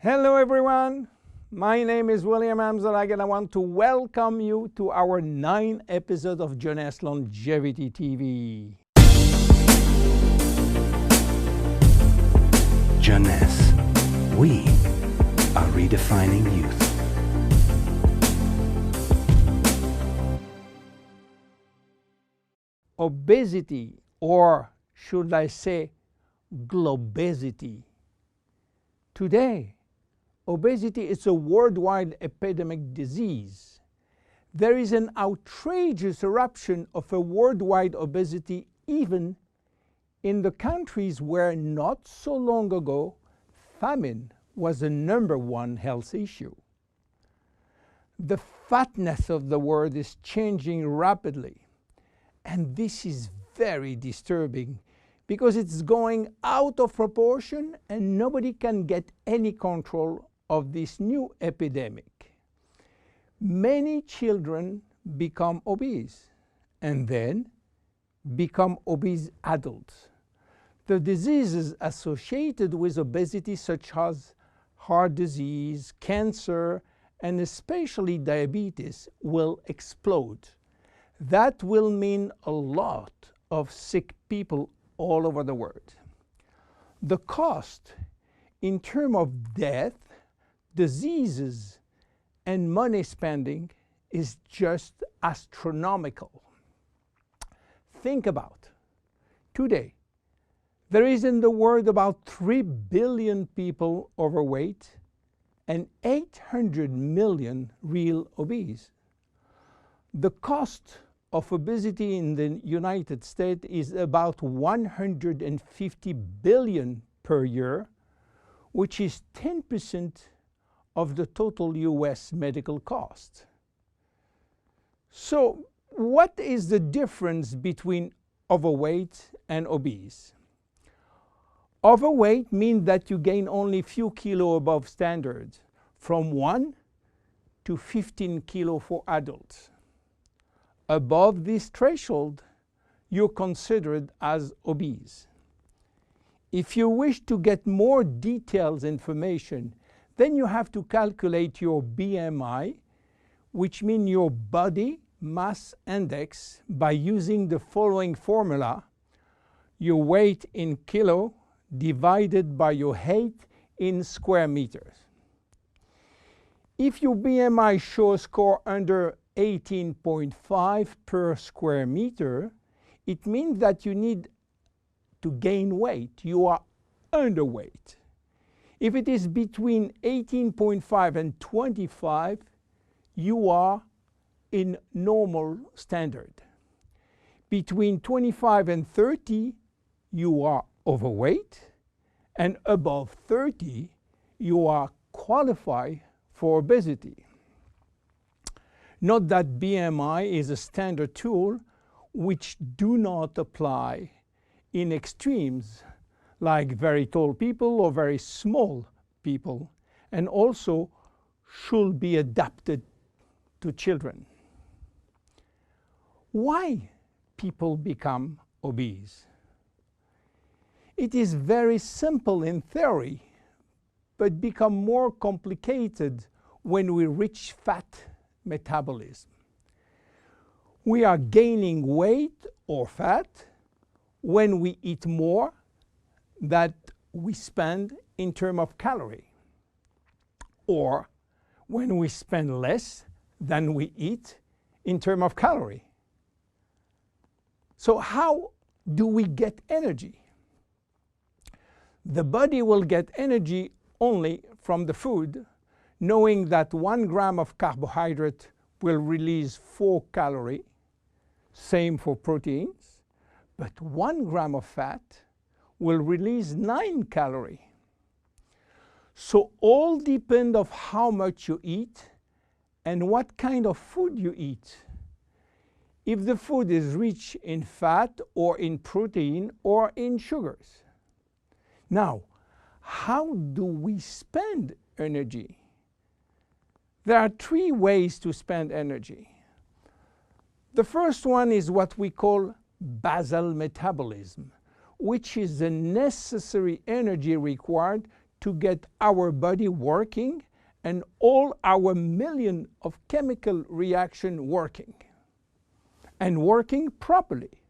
Hello everyone, my name is William Amzalag and I want to welcome you to our 9th episode of Jeunesse Longevity TV. Jeunesse, we are redefining youth. Obesity, or should I say globesity. Today, obesity is a worldwide epidemic disease. There is an outrageous eruption of a worldwide obesity even in the countries where not so long ago famine was the #1 health issue. The fatness of the world is changing rapidly, and this is very disturbing because it's going out of proportion and nobody can get any control of this new epidemic. Many children become obese and then become obese adults. The diseases associated with obesity, such as heart disease, cancer, and especially diabetes, will explode. That will mean a lot of sick people all over the world. The cost in terms of death, diseases, and money spending is just astronomical. Think about today, there is in the world about 3 billion people overweight and 800 million real obese. The cost of obesity in the United States is about $150 billion per year, which is 10% of the total US medical cost. So what is the difference between overweight and obese? Overweight means that you gain only a few kilos above standard, from 1 to 15 kilos for adults. Above this threshold, you're considered as obese. If you wish to get more detailed information, then you have to calculate your BMI, which means your body mass index, by using the following formula: your weight in kilo divided by your height in square meters. If your BMI shows a score under 18.5 per square meter, it means that you need to gain weight. You are underweight. If it is between 18.5 and 25, you are in normal standard. Between 25 and 30, you are overweight, and above 30, you are qualified for obesity. Note that BMI is a standard tool which do not apply in extremes like very tall people or very small people, and also should be adapted to children. Why people become obese? It is very simple in theory, but become more complicated when we reach fat metabolism. We are gaining weight or fat when we eat more than we spend in terms of calorie, or when we spend less than we eat in terms of calorie. So how do we get energy? The body will get energy only from the food, knowing that 1 gram of carbohydrate will release 4 calories, same for proteins, but 1 gram of fat will release 9 calories. So all depend on how much you eat and what kind of food you eat. If the food is rich in fat or in protein or in sugars. Now, how do we spend energy? There are 3 ways to spend energy. The first one is what we call basal metabolism, which is the necessary energy required to get our body working and all our million of chemical reaction working and working properly.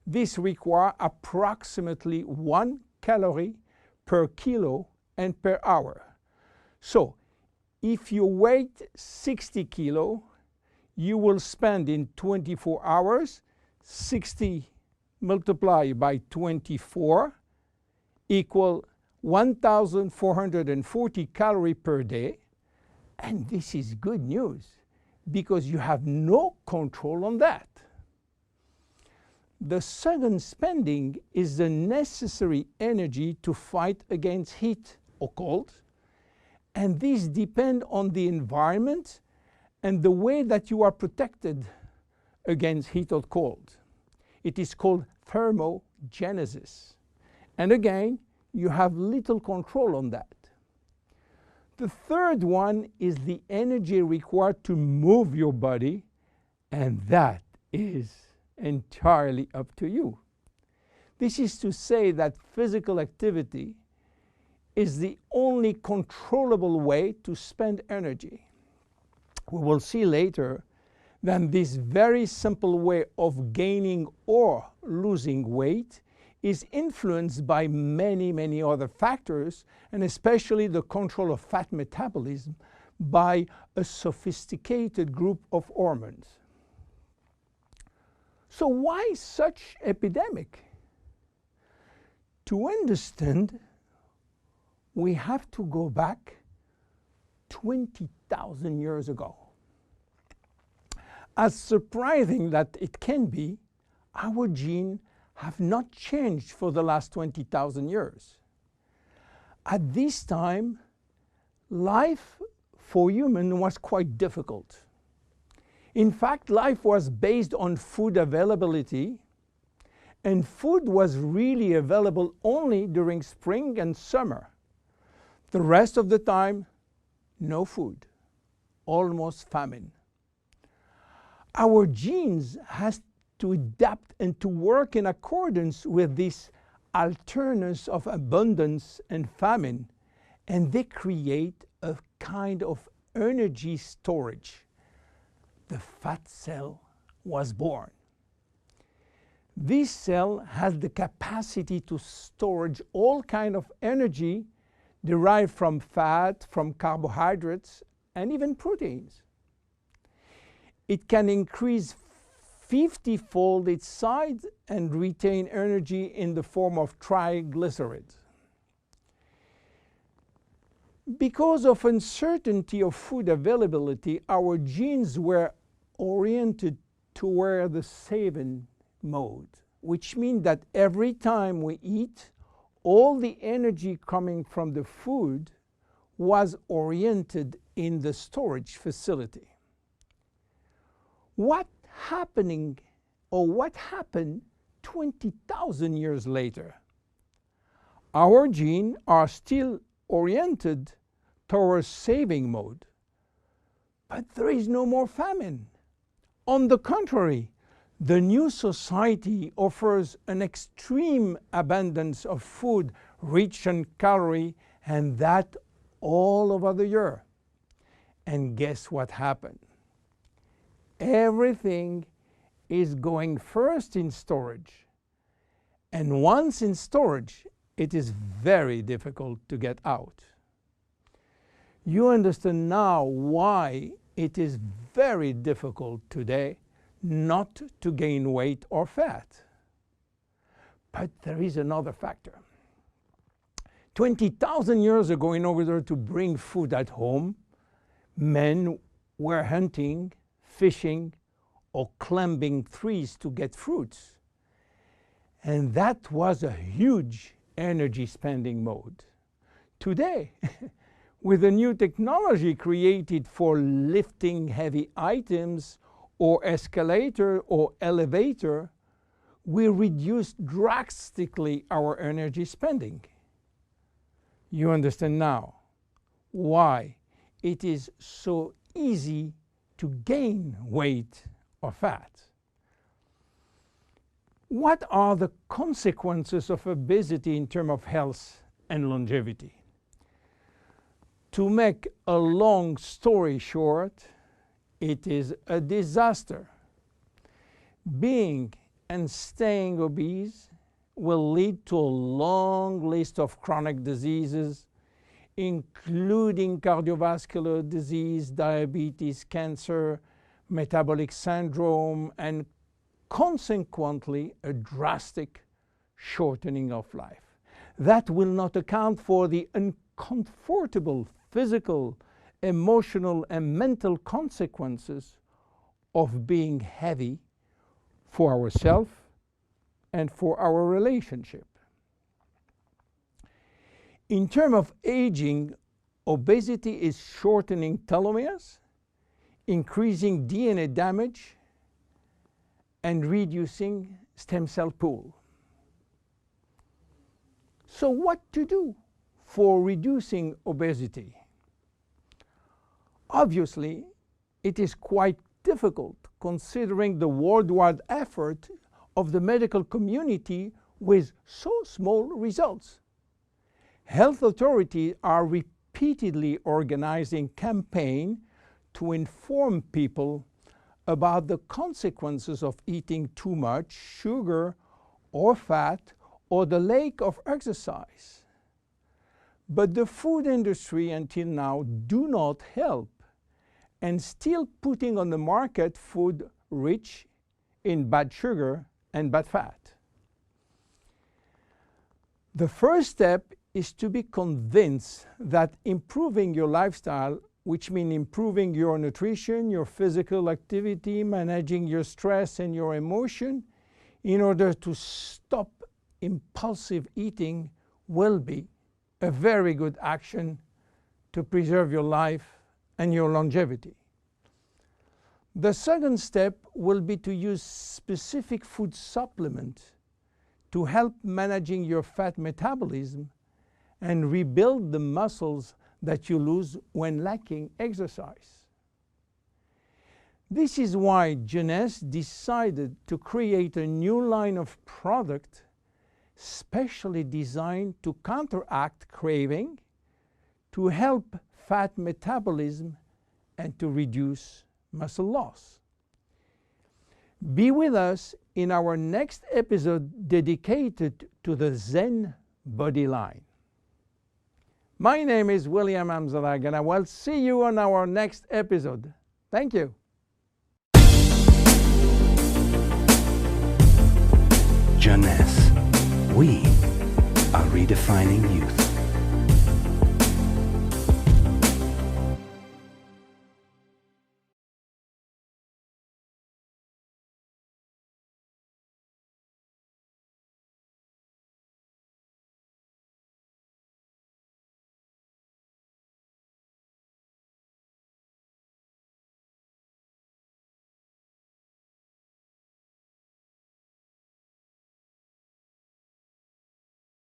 This requires approximately 1 calorie per kilo and per hour. So if you weigh 60 kilo, you will spend in 24 hours 60 multiplied by 24 equal 1,440 calories per day. And this is good news because you have no control on that. The second spending is the necessary energy to fight against heat or cold. And these depend on the environment and the way that you are protected against heat or cold. It is called thermogenesis. And again, you have little control on that. The third one is the energy required to move your body, and that is entirely up to you. This is to say that physical activity is the only controllable way to spend energy. We will see later that this very simple way of gaining or losing weight is influenced by many, many other factors, and especially the control of fat metabolism by a sophisticated group of hormones. So why such epidemic? To understand, we have to go back 20,000 years ago. As surprising that it can be, our genes have not changed for the last 20,000 years. At this time, life for humans was quite difficult. In fact, life was based on food availability, and food was really available only during spring and summer. The rest of the time, no food, almost famine. Our genes has to adapt and to work in accordance with this alternance of abundance and famine, and they create a kind of energy storage. The fat cell was born. This cell has the capacity to storage all kind of energy derived from fat, from carbohydrates, and even proteins. It can increase 50-fold its size and retain energy in the form of triglycerides. Because of uncertainty of food availability, our genes were oriented toward the saving mode, which means that every time we eat, all the energy coming from the food was oriented in the storage facility. What happened 20,000 years later? Our genes are still oriented towards saving mode, but there is no more famine. On the contrary, the new society offers an extreme abundance of food rich in calories, and that all over the year. And guess what happened? Everything is going first in storage. And once in storage, it is very difficult to get out. You understand now why it is very difficult today not to gain weight or fat. But there is another factor. 20,000 years ago, in order to bring food at home, men were hunting, fishing, or climbing trees to get fruits. And that was a huge energy spending mode. Today, with a new technology created for lifting heavy items or escalator or elevator, we reduce drastically our energy spending. You understand now why it is so easy to gain weight or fat. What are the consequences of obesity in terms of health and longevity? To make a long story short, it is a disaster. Being and staying obese will lead to a long list of chronic diseases, including cardiovascular disease, diabetes, cancer, metabolic syndrome, and consequently a drastic shortening of life. That will not account for the uncomfortable physical, emotional, and mental consequences of being heavy for ourselves and for our relationship. In terms of aging, obesity is shortening telomeres, increasing DNA damage, and reducing stem cell pool. So what to do for reducing obesity? Obviously, it is quite difficult considering the worldwide effort of the medical community with so small results. Health authorities are repeatedly organizing campaigns to inform people about the consequences of eating too much sugar or fat or the lack of exercise. But the food industry until now do not help and still putting on the market food rich in bad sugar and bad fat. The first step is to be convinced that improving your lifestyle, which means improving your nutrition, your physical activity, managing your stress and your emotion, in order to stop impulsive eating, will be a very good action to preserve your life and your longevity. The second step will be to use specific food supplements to help managing your fat metabolism and rebuild the muscles that you lose when lacking exercise. This is why Jeunesse decided to create a new line of product specially designed to counteract craving, to help fat metabolism, and to reduce muscle loss. Be with us in our next episode dedicated to the Zen Body line. My name is William Amzalag, and I will see you on our next episode. Thank you. Jeunesse. We are redefining youth.